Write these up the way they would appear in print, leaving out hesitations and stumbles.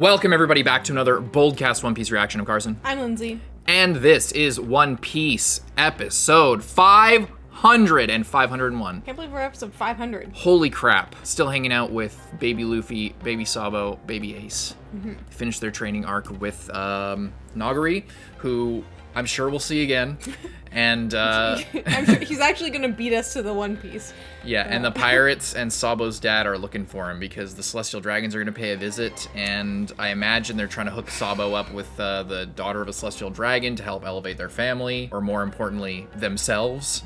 Welcome everybody back to another BOLDcast One Piece reaction. I'm Carson. I'm Lindsay. And this is One Piece episode 500 and 501. Can't believe we're episode 500. Holy crap. Still hanging out with baby Luffy, baby SABO, baby Ace. Finished their training arc with Nagari, who I'm sure we'll see again. And I'm sure he's actually gonna beat us to the One Piece. yeah, and the pirates and Sabo's dad are looking for him because the Celestial Dragons are gonna pay a visit, and I imagine they're trying to hook Sabo up with the daughter of a Celestial Dragon to help elevate their family, or more importantly, themselves,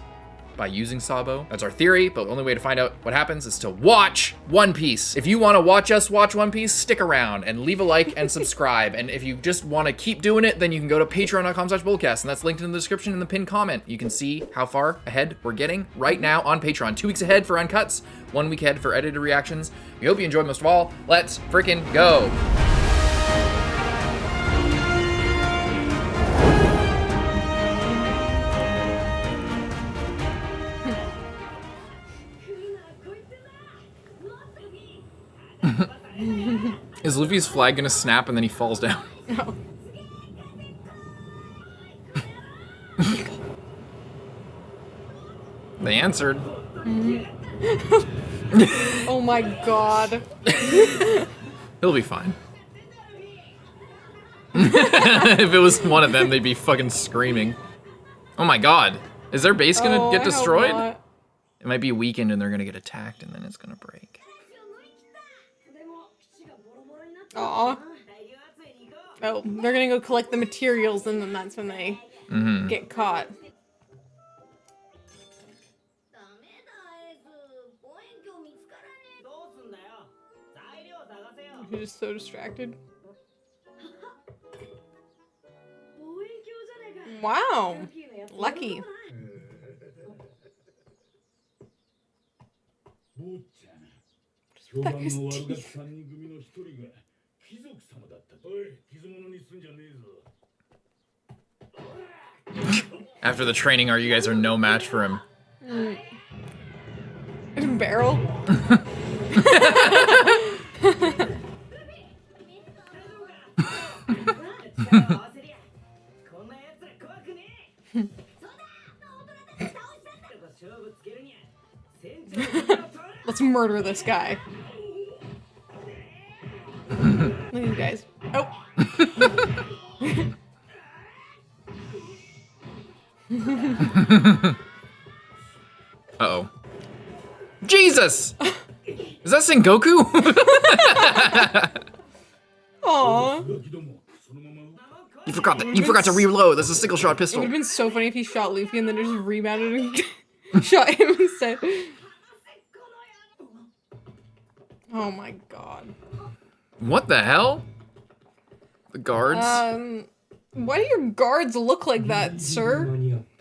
by using Sabo. That's our theory, but the only way to find out what happens is to watch One Piece. If you want to watch us watch One Piece, stick around and leave a like and subscribe. And if you just want to keep doing it, then you can go to patreon.com/BOLDcast, and that's linked in the description in the pinned comment. You can see how far ahead we're getting right now on Patreon. 2 weeks ahead for uncuts, 1 week ahead for edited reactions. We hope you enjoyed. Most of all, let's freaking go. Is Luffy's flag gonna snap and then he falls down? No. They answered. Oh my god. He'll be fine. If it was one of them, they'd be fucking screaming. Oh my god. Is their base gonna get destroyed? It might be a weekend and they're gonna get attacked and then it's gonna break. Aw. Oh, they're gonna go collect the materials and then that's when they get caught. You're just so distracted. Wow. Lucky. That guy's teeth. After the training you guys are no match for him. Barrel. Let's murder this guy. Look at you guys. Oh. Uh-oh. Jesus! Is that Sengoku? Aww. You forgot to reload. That's a single shot It pistol. would have been so funny if he shot Luffy and then just rebounded and shot him instead. Oh my god. What the hell? The guards? Why do your guards look like that, sir?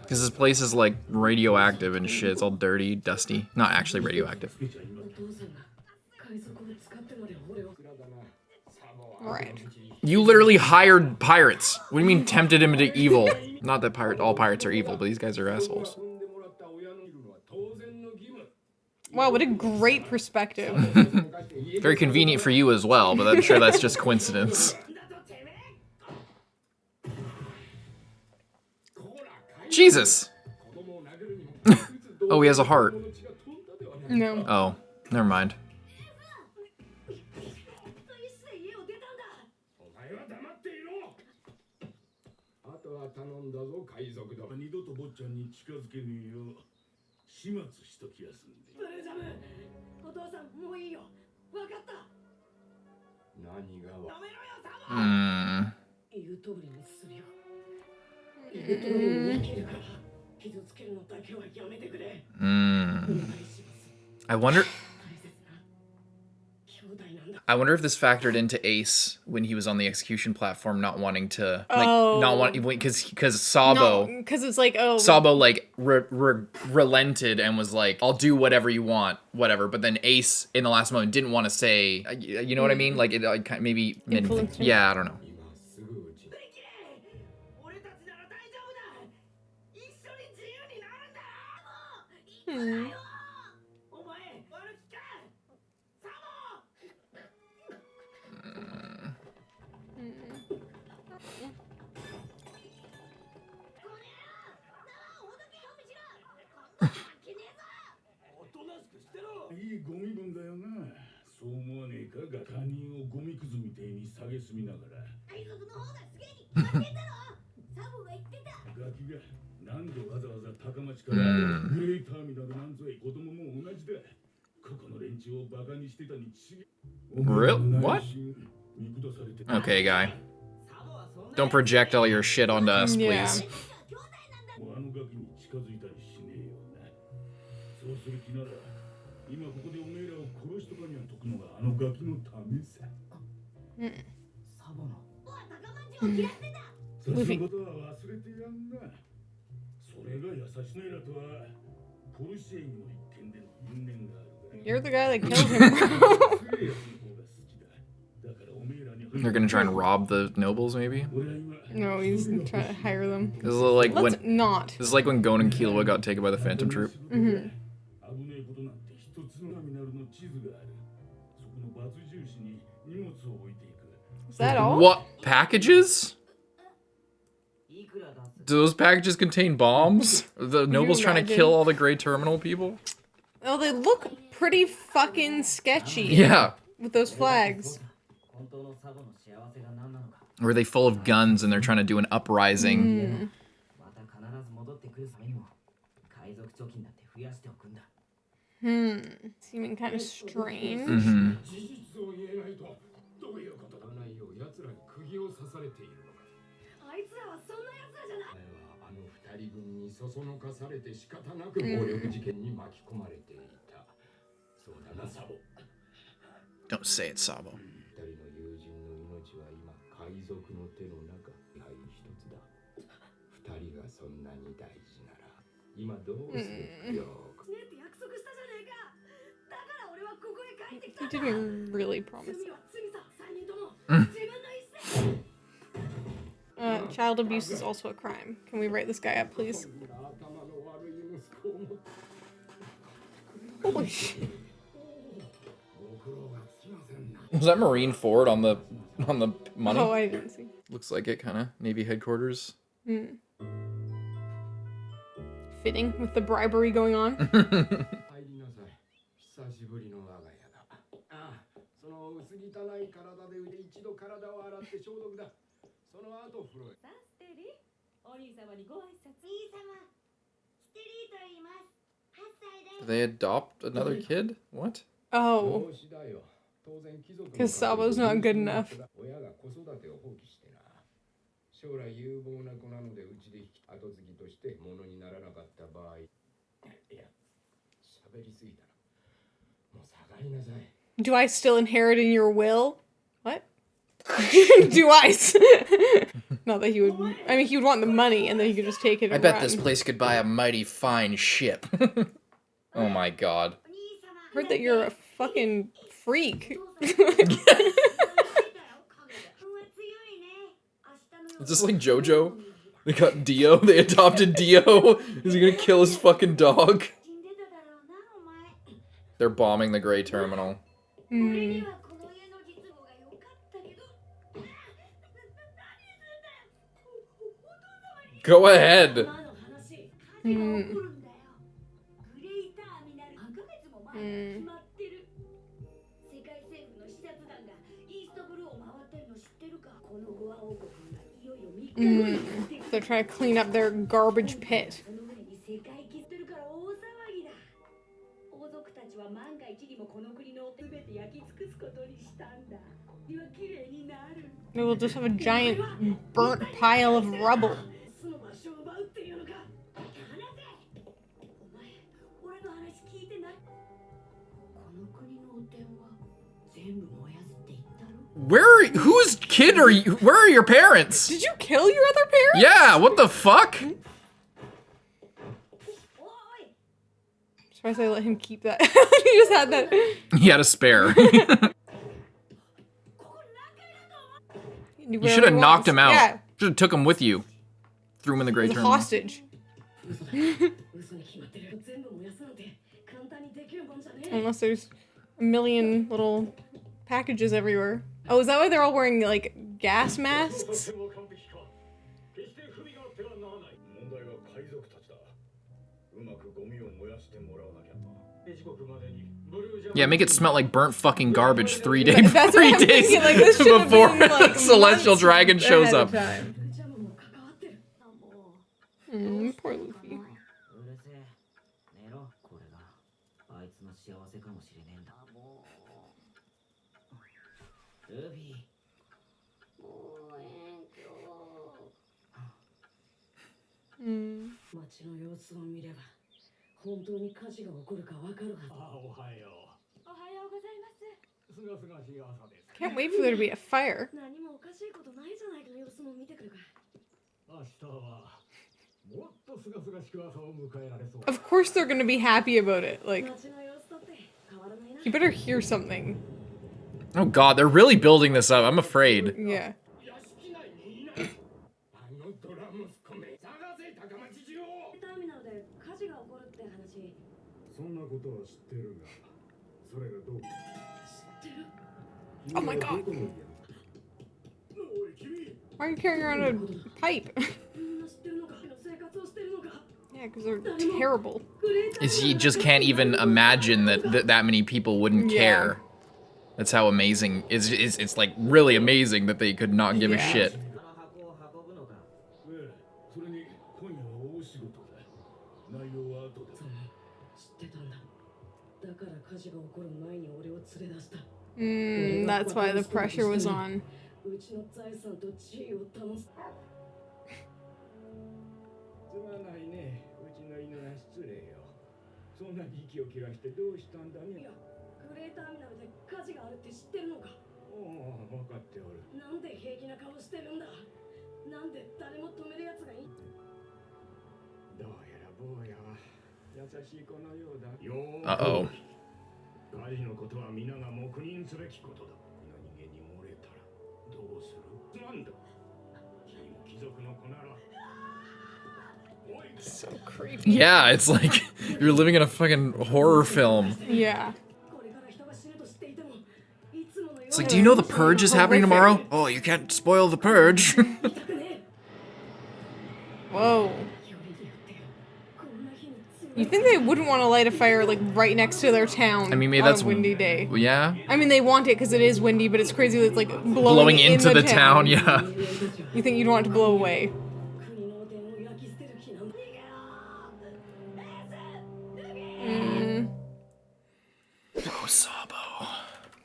Because this place is like radioactive and shit. It's all dirty, dusty. Not actually radioactive. Right. You literally hired pirates. What do you mean tempted him into evil? Not that all pirates are evil, but these guys are assholes. Wow, what a great perspective. Very convenient for you as well, but I'm sure that's just coincidence. Jesus! Oh, he has a heart. No. Oh, never mind. I wonder if this factored into Ace when he was on the execution platform, not wanting to, because Sabo, because it's like, oh, Sabo like relented and was like, "I'll do whatever you want, whatever." But then Ace in the last moment didn't want to say, you know what I mean? Like it maybe, yeah, I don't know. Real? What? Okay, guy. Don't project all your shit onto us, please. Luffy. You're the guy that killed him, bro. They're gonna try and rob the nobles, maybe? No, he's trying to hire them. This is like Let's when not. This is like when Gon and Killua got taken by the Phantom Troop. Mm-hmm. Is that all? What packages? Do those packages contain bombs? Are the nobles trying to kill all the Grey Terminal people? Oh, they look pretty fucking sketchy. Yeah. With those flags. Or are they full of guns and they're trying to do an uprising? Seeming kind of strange. Mm-hmm. Don't say it, Sabo. He didn't really promise that. Child abuse is also a crime. Can we write this guy up, please? Holy shit. Was that Marine Ford on the money? Oh, I didn't see. Looks like it, kind of. Navy headquarters. Fitting with the bribery going on. Do they adopt another kid? What? Oh. Because Sabo's not good enough. Do I still inherit in your will? What? Do I? Not that he would. I mean, he would want the money, and then he could just take it. And I bet run. this place could buy a mighty fine ship. Oh my god. Heard that you're a fucking freak. Is this like JoJo? They got Dio. They adopted Dio. Is he gonna kill his fucking dog? They're bombing the Grey Terminal. Go ahead. They're trying to clean up their garbage pit. They will just have a giant burnt pile of rubble. Whose kid are you? Where are your parents? Did you kill your other parents? Yeah, what the fuck? Surprised I let him keep that. He just had that. He had a spare. You should have knocked him out. Yeah. Should have took him with you. Threw him in the Grey Terminal. Hostage. Unless there's a million little packages everywhere. Oh, is that why they're all wearing, like, gas masks? Yeah, make it smell like burnt fucking garbage 3 days, That's what 3 I'm days thinking, like, this should have before been, the like, celestial months dragon shows ahead up. of time. Poor Luffy. Mm. Can't wait for there to be a fire. Of course they're gonna be happy about it. Like, you better hear something. Oh god, they're really building this up. I'm afraid. Yeah. Oh my god. Why are you carrying around a pipe? Yeah, because they're terrible. Is he just can't even imagine that that many people wouldn't care. That's how amazing it's like really amazing that they could not give a shit. That's why the pressure was on. Uh-oh. So creepy. Yeah, it's like you're living in a fucking horror film. Yeah. It's like, do you know the purge is happening tomorrow? Oh, you can't spoil the purge. Whoa. You think they wouldn't want to light a fire like right next to their town? I mean, maybe on that's a windy day. Yeah. I mean, they want it because it is windy, but it's crazy that it's like Blowing into in the town, yeah. You think you'd want it to blow away? Oh, Sabo.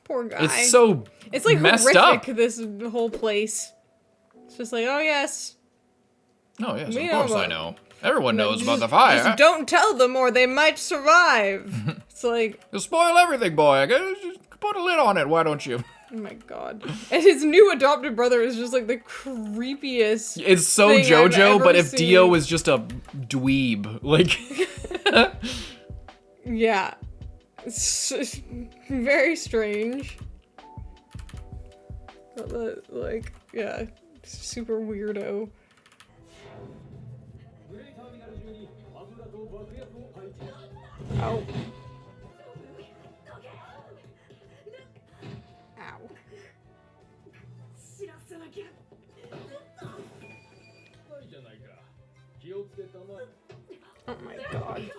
Poor guy. It's so It's like messed horrific, up. this whole place. It's just like, oh yes. Oh yes, We of course know I know. Everyone knows about Just- the fire. Just don't tell them or they might survive. It's like, You'll spoil everything, boy. Just put a lid on it, why don't you? oh my god. And his new adopted brother is just like the creepiest. It's so thing I've JoJo, ever but if seen. Dio was just a dweeb, like. Yeah. It's very strange. But like, yeah, super weirdo. Ow. Ow. Oh my god.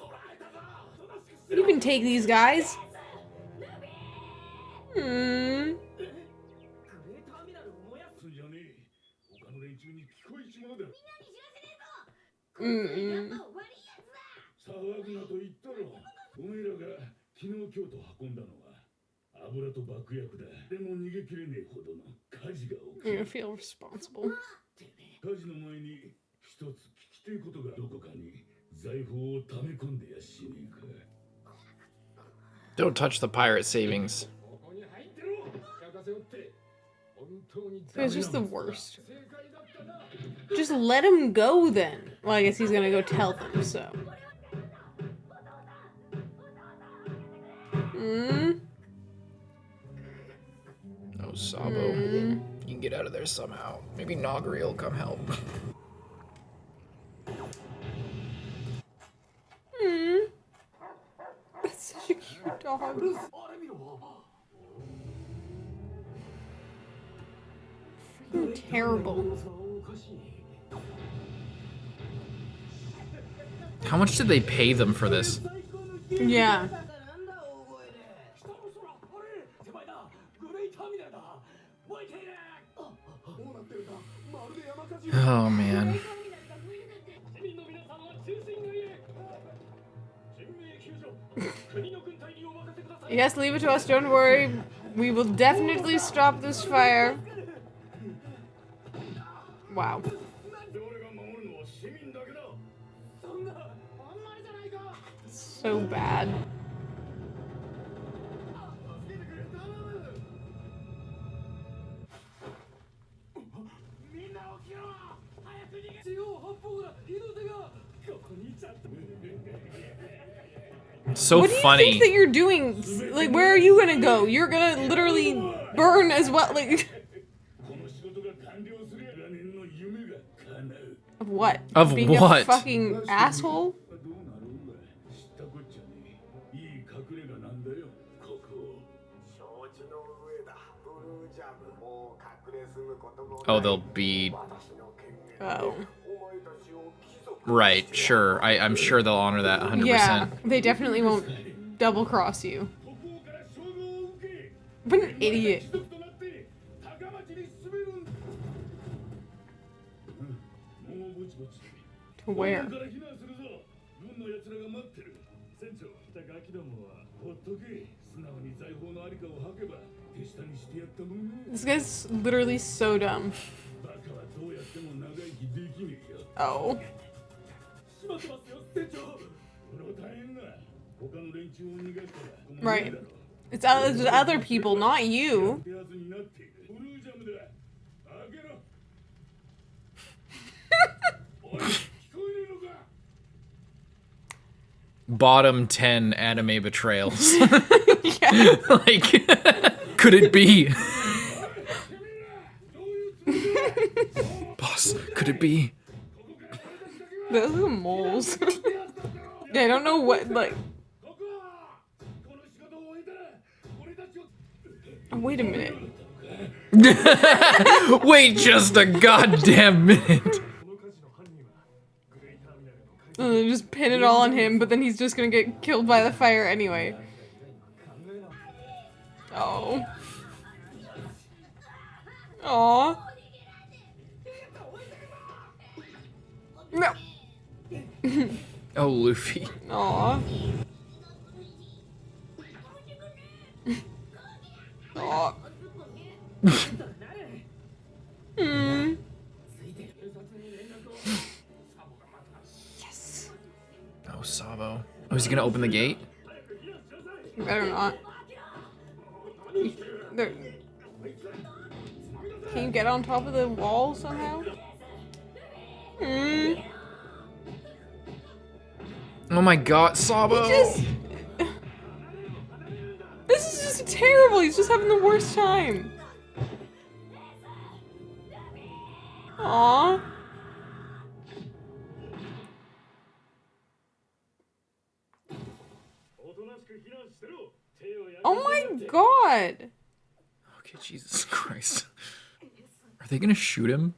You can take these guys. I feel responsible. Don't touch the pirate savings. It's just the worst. Just let him go then. Well, I guess he's gonna go tell them, so. Oh, Sabo. You can get out of there somehow. Maybe Nagri will come help. That's such a cute dog. Freaking terrible. How much did they pay them for this? Yeah. Oh, man. Yes, leave it to us. Don't worry. We will definitely stop this fire. Wow. So bad. So What do you funny. think that you're doing? Like, where are you gonna go? You're gonna literally burn as well. Like, of what? Of Being what? a fucking asshole? Oh, they'll be... Oh. Right, sure. I'm sure they'll honor that 100%. Yeah, they definitely won't double cross you. What an idiot. To where? This guy's literally so dumb. Oh. Right. It's other people, not you. Bottom 10 anime betrayals. Yeah. Like, could it be? Boss, could it be? Those are moles. Yeah, I don't know what, like... Oh, wait a minute. Wait just a goddamn minute. Just pin it all on him, but then he's just gonna get killed by the fire anyway. Oh. Aww. No. Oh, Luffy. Aww. Aw. Hmm. Yes. Oh, Sabo. Oh, is he gonna open the gate? Better not. There. Can you get on top of the wall somehow? Hmm. Oh my god, Sabo! This is just terrible. He's just having the worst time. Aww. Oh my god. Okay, Jesus Christ. Are they gonna shoot him?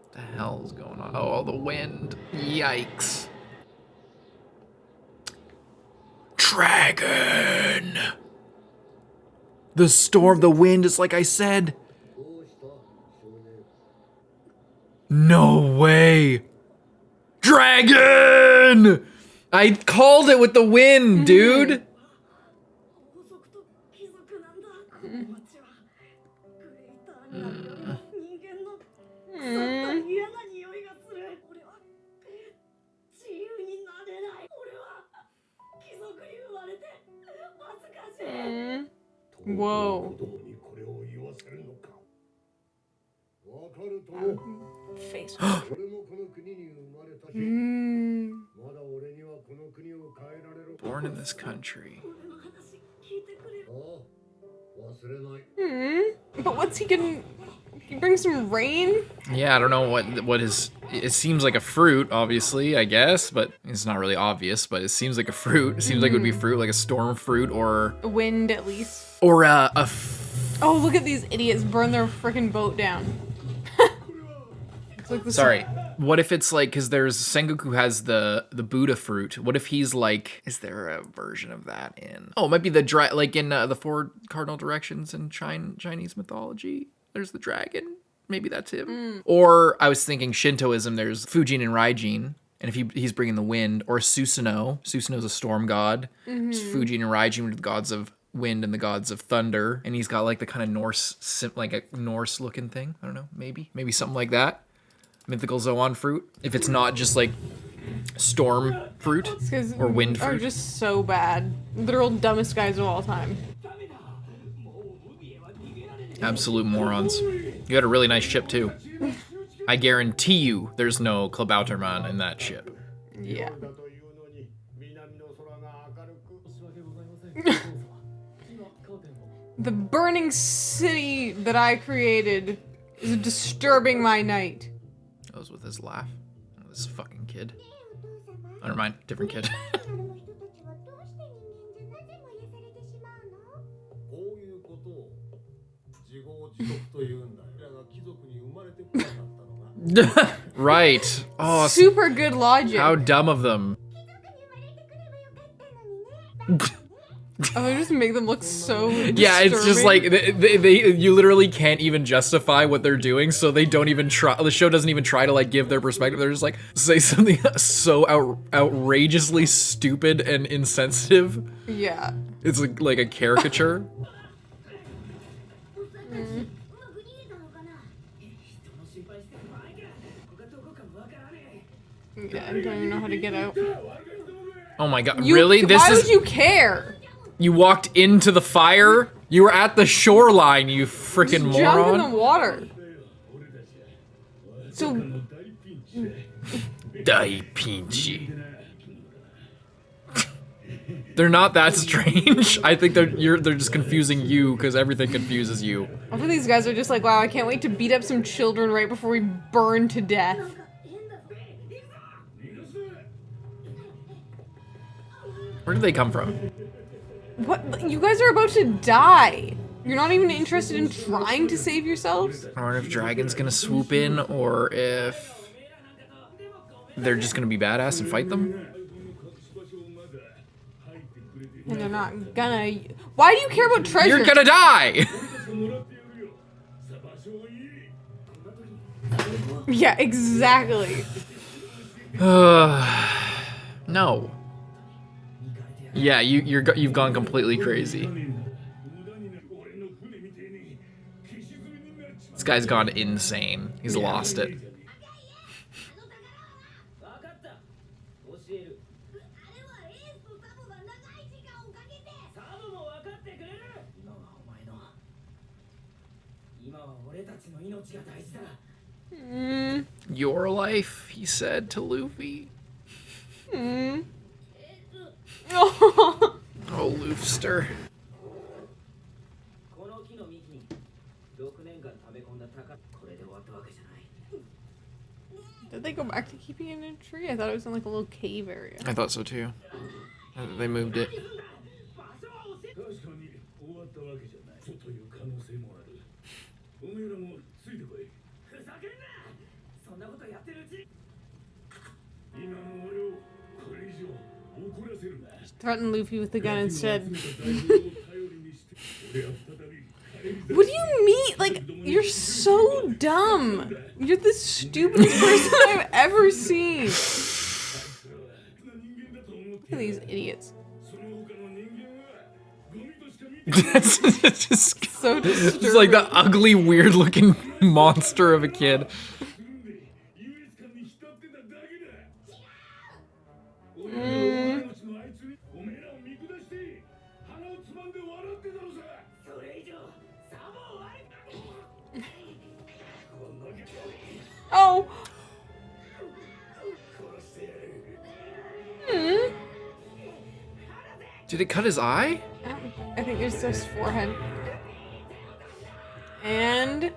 What the hell is going on? Oh, the wind. Yikes. Dragon! The storm, the wind is like I said. No way. Dragon! I called it with the wind, dude. Whoa. Face. Born in this country. But what's he gonna... He brings some rain? Yeah, I don't know what his... It seems like a fruit, obviously, I guess, but it's not really obvious, but it seems like a fruit. It seems like it would be fruit, like a storm fruit, or... A wind, at least. Or Oh, look at these idiots burn their freaking boat down. It's like the Sorry. What if it's like, because there's Sengoku has the Buddha fruit. What if he's like, is there a version of that in? Oh, it might be the like in the four cardinal directions in Chinese mythology. there's the dragon. Maybe that's him. Or I was thinking Shintoism, there's Fujin and Raijin. And if he's bringing the wind, or Susanoo. Susanoo's a storm god. Fujin and Raijin were the gods of wind and the gods of thunder. And he's got like the kind of Norse, like a Norse looking thing. I don't know, maybe something like that. Mythical Zoan fruit. If it's not just like storm fruit or wind fruit. Are just so bad. Literal dumbest guys of all time. Absolute morons. You had a really nice ship too. I guarantee you there's no Klabauterman in that ship. Yeah. The burning city that I created is disturbing my night. That was with his laugh. Oh, this fucking kid. Oh, never mind. Different kid. Right. Oh, super good logic. How dumb of them. Oh, they just make them look so disturbing. Yeah, it's just like you literally can't even justify what they're doing, so they don't even try. The show doesn't even try to like give their perspective. They're just like say something so outrageously stupid and insensitive. Yeah. It's like a caricature. Yeah, I don't even know how to get out. Oh my god, really? Why would you care? You walked into the fire? You were at the shoreline, you freaking moron. Jump in the water. So... Dai Pinchy. They're not that strange. I think they're just confusing you because everything confuses you. All of these guys are just like, wow, I can't wait to beat up some children right before we burn to death. Where did they come from? What? You guys are about to die. You're not even interested in trying to save yourselves? I wonder if Dragon's gonna swoop in or if they're just gonna be badass and fight them. And they're not gonna... Why do you care about treasure? You're gonna die! Yeah, exactly. No. Yeah, you've gone completely crazy. This guy's gone insane. He's lost it. Your life, he said to Luffy. Oh, Luffster. Did they go back to keeping it in a tree? I thought it was in like a little cave area. I thought so too. They moved it. Threaten Luffy with the gun instead. What do you mean? Like, you're so dumb. You're the stupidest person I've ever seen. Look at these idiots. That's just so disturbing. It's like the ugly, weird-looking monster of a kid. Oh. Did it cut his eye? I think it's just forehead. And...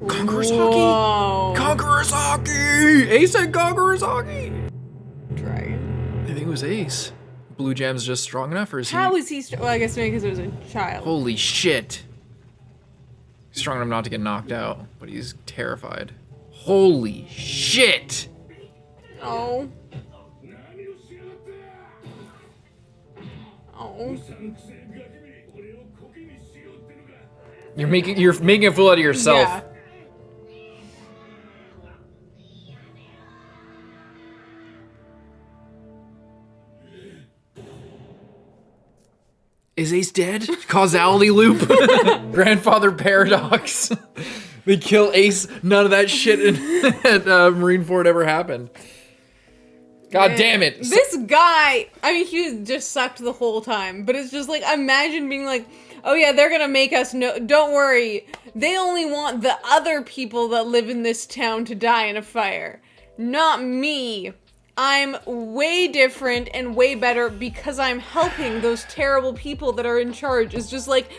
Conqueror's Whoa. Hockey! Conqueror's Hockey! Ace said Conqueror's Hockey! Dragon. I think it was Ace. Bluejam's just strong enough, or is he... How is he well, I guess maybe because it was a child. Holy shit. He's strong enough not to get knocked out, but he's terrified. Holy shit! Oh. Oh. You're making a fool out of yourself. Yeah. Is Ace dead? Causality loop? Grandfather paradox. They kill Ace. None of that shit at Marineford ever happened. God damn it. This guy, I mean, he just sucked the whole time. But it's just like, imagine being like, oh yeah, they're gonna make us know. Don't worry. They only want the other people that live in this town to die in a fire. Not me. I'm way different and way better because I'm helping those terrible people that are in charge. It's just like,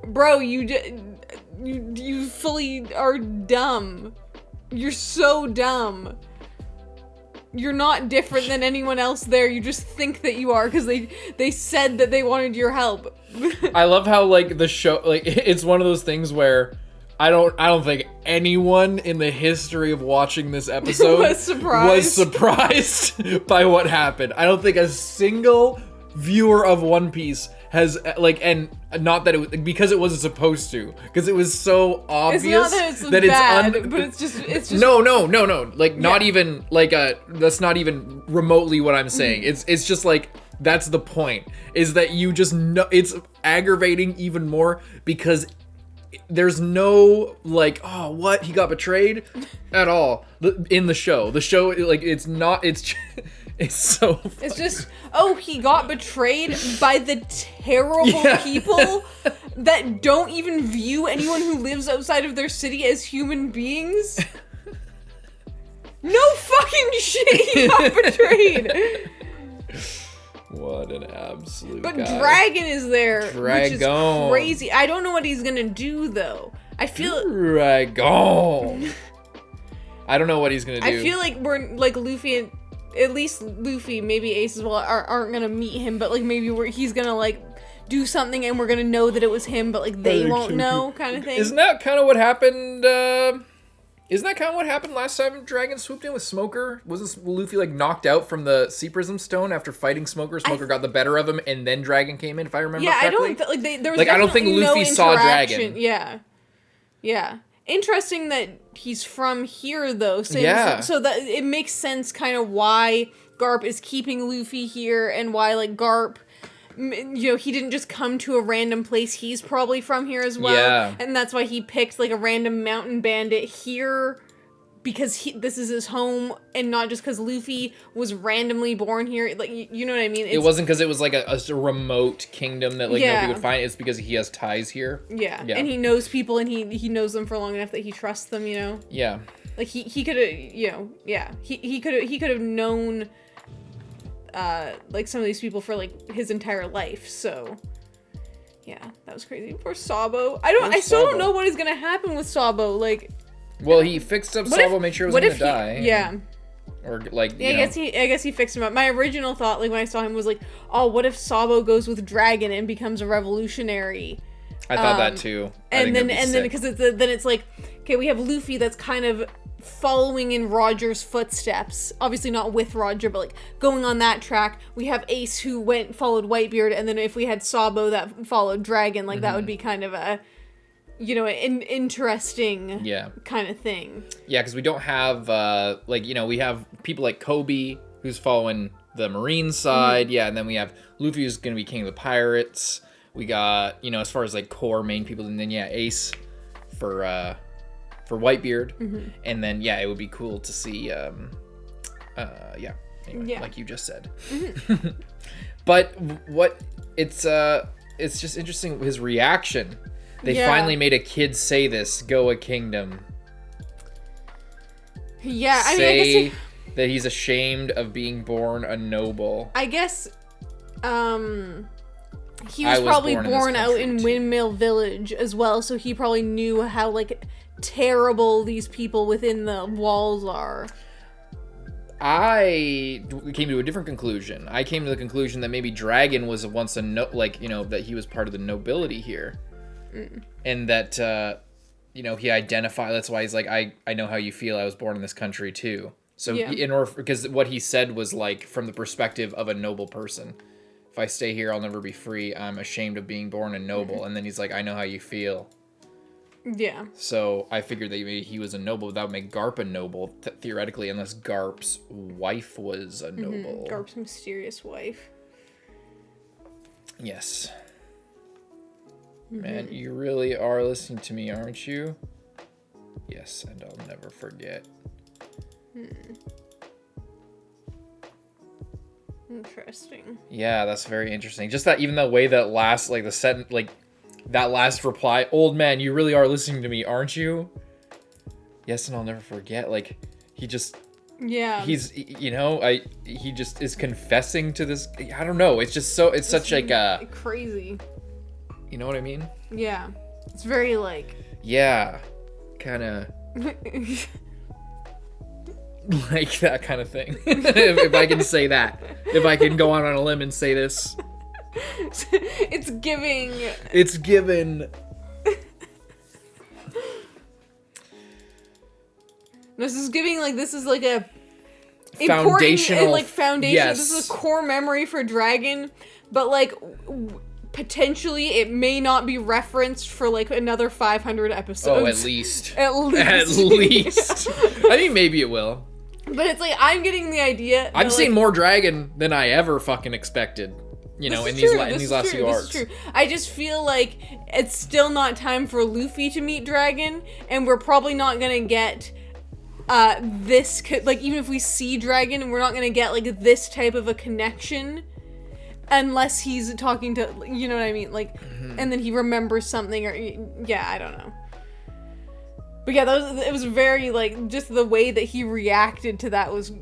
bro, you fully are dumb. You're so dumb. You're not different than anyone else there. You just think that you are because they said that they wanted your help. I love how like the show, like it's one of those things where I don't think anyone in the history of watching this episode was surprised by what happened. I don't think a single viewer of One Piece has like, and not that it was because it wasn't supposed to, because it was so obvious. It's not that it's bad, but it's just no. Like not even like that's not even remotely what I'm saying. It's just like that's the point. Is that you just know it's aggravating even more because there's no like, oh, what, he got betrayed at all in the show. The show, like, it's not, it's so funny. It's just, oh, he got betrayed by the terrible people that don't even view anyone who lives outside of their city as human beings. No fucking shit, he got betrayed. What an absolute But guy. Dragon is there, which is Dragon. crazy. I don't know what he's gonna do, though. I feel... Dragon. I don't know what he's gonna do. I feel like we're, like, Luffy and... At least Luffy, maybe Ace as well, aren't gonna meet him, but, like, maybe he's gonna, like, do something and we're gonna know that it was him, but, like, they won't know, kind of thing. Isn't that kind of what happened, Isn't that kind of what happened last time Dragon swooped in with Smoker? Wasn't Luffy, like, knocked out from the Sea Prism Stone after fighting Smoker? Smoker got the better of him, and then Dragon came in, if I remember correctly? Yeah, there was like, I don't think Luffy saw Dragon. Yeah. Interesting that he's from here, though. So that it makes sense kind of why Garp is keeping Luffy here, and why, like, Garp... You know, he didn't just come to a random place. He's probably from here as well. Yeah. And that's why he picked, like, a random mountain bandit here, because this is his home, and not just because Luffy was randomly born here. Like, you know what I mean? It wasn't because it was, like, a remote kingdom that, like, nobody would find. It's because he has ties here. Yeah. And he knows people, and he knows them for long enough that he trusts them, you know? Yeah. Like, he could have, you know, he could have known... like some of these people for like his entire life, so yeah, that was crazy. Poor Sabo. I still don't know what is gonna happen with Sabo. Like, well, he fixed up Sabo, made sure he wasn't gonna die. Yeah. Or like, yeah, I guess he fixed him up. My original thought, like when I saw him, was like, oh, what if Sabo goes with Dragon and becomes a revolutionary? I thought that too. And then because then it's like, okay, we have Luffy that's kind of following in Roger's footsteps, obviously not with Roger, but like going on that track. We have Ace who followed Whitebeard, and then if we had Sabo that followed Dragon, like that would be kind of a, you know, an interesting kind of thing. Yeah, because we don't have like, you know, we have people like Kobe who's following the Marine side, and then we have Luffy who's gonna be king of the pirates. We got, you know, as far as like core main people, and then Ace for Whitebeard, and then it would be cool to see anyway, like you just said. But what it's just interesting, his reaction. They finally made a kid say this, go a kingdom. Yeah, I mean, say that he's ashamed of being born a noble. I guess he was probably born out in Windmill Village as well, so he probably knew how, like, terrible these people within the walls are. I came to a different conclusion. I came to the conclusion that maybe Dragon was once that he was part of the nobility here. And that, you know, he identified, that's why he's like, I know how you feel, I was born in this country too. So because what he said was like, from the perspective of a noble person. If I stay here, I'll never be free. I'm ashamed of being born a noble. And then he's like, I know how you feel. Yeah. So I figured that maybe he was a noble. That would make Garp a noble, theoretically, unless Garp's wife was a noble. Garp's mysterious wife. Yes. Man, you really are listening to me, aren't you? Yes, and I'll never forget. Interesting. Yeah, that's very interesting. Just that, even the way that last, like, the sentence, like, that last reply, old man, you really are listening to me, aren't you? Yes, and I'll never forget. Like, he just... Yeah. He's, you know, he just is confessing to this. I don't know. It's just so, it's such like a... Crazy. You know what I mean? Yeah. It's very, like... Yeah. Kind of... like that kind of thing. if I can say that. If I can go on a limb and say this. It's giving... It's given... This is giving, like, this is like a... Foundational... like, foundation. Yes. This is a core memory for Dragon, but, like... Potentially, it may not be referenced for, like, another 500 episodes. Oh, at least. At least. At least. I think maybe it will. But it's like, I'm getting the idea. I've seen more Dragon than I ever fucking expected. You know, in these last few arcs. This is true. I just feel like it's still not time for Luffy to meet Dragon, and we're probably not gonna get this, like, even if we see Dragon, we're not gonna get, like, this type of a connection. Unless he's talking to, you know what I mean? Like, and then he remembers something, or, yeah, I don't know. But yeah, it was very, like, just the way that he reacted to that was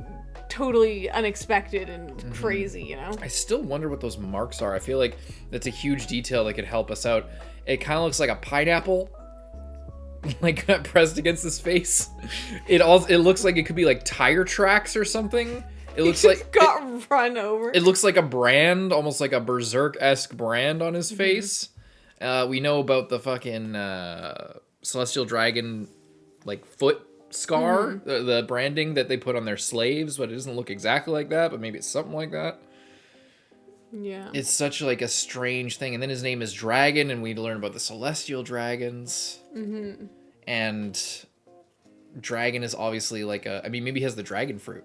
totally unexpected and crazy, you know? I still wonder what those marks are. I feel like that's a huge detail that could help us out. It kind of looks like a pineapple, like, pressed against his face. It looks like it could be, like, tire tracks or something. It looks like got run over. It looks like a brand, almost like a Berserk-esque brand on his face. We know about the fucking Celestial Dragon, like, foot scar, the branding that they put on their slaves, but it doesn't look exactly like that, but maybe it's something like that. Yeah. It's such, like, a strange thing. And then his name is Dragon, and we learn about the Celestial Dragons. And Dragon is obviously like I mean, maybe he has the dragon fruit.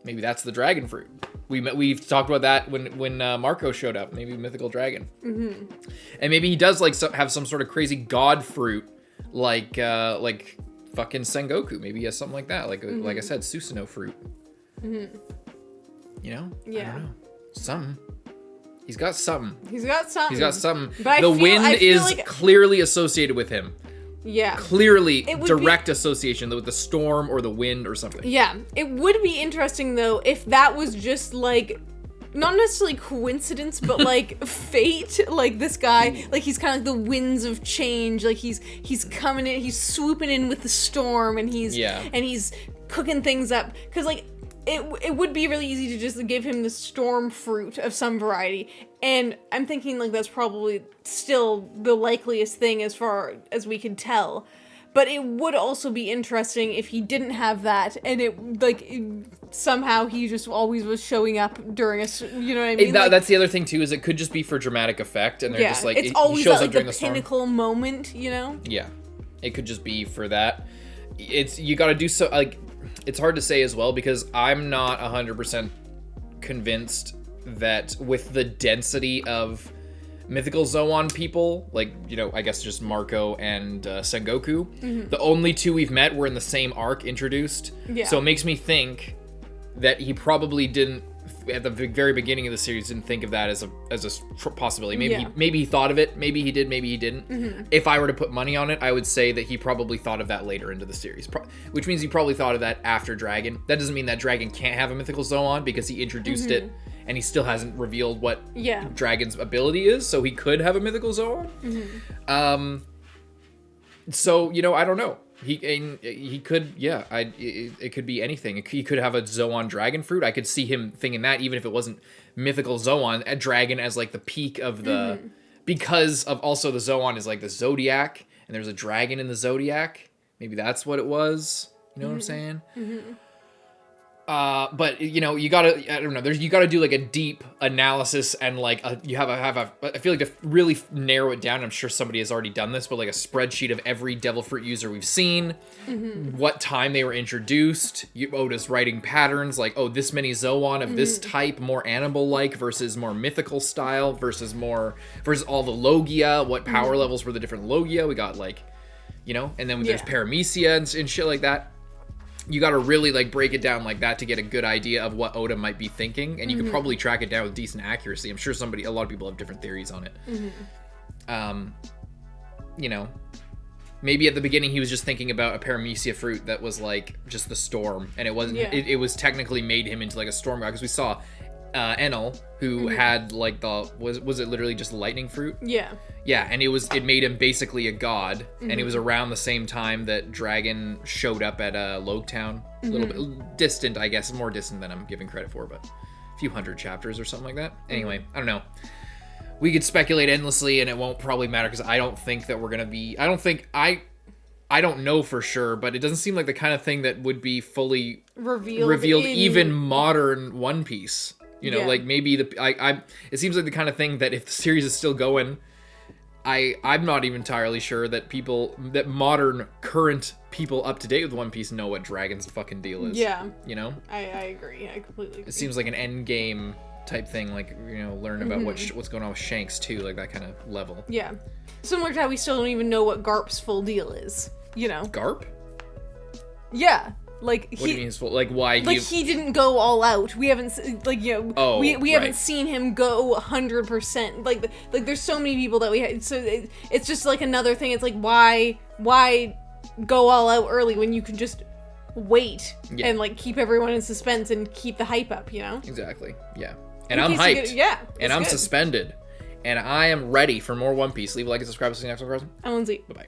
Maybe that's the dragon fruit. We've talked about that when Marco showed up. Maybe mythical dragon. And maybe he does, like, have some sort of crazy god fruit, like fucking Sengoku. Maybe he has something like that. Like I said, Susanoo fruit. You know? Yeah. I don't know. Something. He's got something. He's got something. But the wind is like... clearly associated with him. Yeah. Clearly direct association with the storm or the wind or something. Yeah. It would be interesting, though, if that was just, like, not necessarily coincidence, but, like, fate. Like, this guy, like, he's kind of like the winds of change. Like, he's coming in, he's swooping in with the storm, and he's cooking things up. Because, like, it would be really easy to just give him the storm fruit of some variety. And I'm thinking, like, that's probably still the likeliest thing as far as we can tell. But it would also be interesting if he didn't have that, and somehow he just always was showing up during you know what I mean? That's the other thing, too, is it could just be for dramatic effect, and they're just like, it's always he shows that, up during the the storm. pinnacle moment, you know? Yeah. It could just be for that. You gotta do so, like, it's hard to say as well, because I'm not 100% convinced that with the density of mythical Zoan people, like, you know, I guess just Marco and Sengoku, the only two we've met were in the same arc introduced. Yeah. So it makes me think that he probably didn't, at the very beginning of the series, didn't think of that as a possibility. Maybe he thought of it. Maybe he did. Maybe he didn't. If I were to put money on it, I would say that he probably thought of that later into the series, which means he probably thought of that after Dragon. That doesn't mean that Dragon can't have a mythical Zoan, because he introduced it and he still hasn't revealed what Dragon's ability is, so he could have a mythical Zoan. So, you know, I don't know. He could, it could be anything. He could have a Zoan dragon fruit. I could see him thinking that, even if it wasn't mythical Zoan, a dragon as, like, the peak of the, because of also the Zoan is, like, the zodiac, and there's a dragon in the zodiac. Maybe that's what it was. You know what I'm saying? But you know, you gotta, I don't know, you gotta do like a deep analysis and like you have a I feel like to really narrow it down, I'm sure somebody has already done this, but like a spreadsheet of every devil fruit user we've seen, what time they were introduced, Oda's writing patterns, like, oh, this many Zoan of this type, more animal-like versus more mythical style versus all the Logia, what power levels were the different Logia, we got like, you know, and then there's Paramecia and shit like that. You got to really like break it down like that to get a good idea of what Oda might be thinking, and you could probably track it down with decent accuracy. I'm sure a lot of people have different theories on it. You know, maybe at the beginning he was just thinking about a Paramecia fruit that was like just the storm, and it wasn't. It was technically made him into like a storm god, because we saw Enel, who had like was it literally just lightning fruit? Yeah, and it made him basically a god, and it was around the same time that Dragon showed up at Logetown. A little bit distant, I guess, more distant than I'm giving credit for, but a few hundred chapters or something like that. Anyway, I don't know. We could speculate endlessly, and it won't probably matter, because I don't think that we're gonna be. I don't know for sure, but it doesn't seem like the kind of thing that would be fully revealed even modern One Piece. You know, like maybe it seems like the kind of thing that if the series is still going, I'm not even entirely sure that modern current people up to date with One Piece know what Dragon's fucking deal is. Yeah. You know? I agree. I completely agree. It seems like an end game type thing, like, you know, learn about what's going on with Shanks too, like that kind of level. Yeah. Similar to how we still don't even know what Garp's full deal is, you know? Garp? Yeah. Like what do you mean his full, like why? Like he didn't go all out. We haven't like you know. We haven't seen him go 100%. Like there's so many people that we had. So it's just like another thing. It's like why go all out early when you can just wait and like keep everyone in suspense and keep the hype up. You know. Exactly. Yeah. And I'm hyped. And I'm suspended. And I am ready for more One Piece. Leave a like and subscribe. See you next one, person. I'm Lindsay. Bye bye.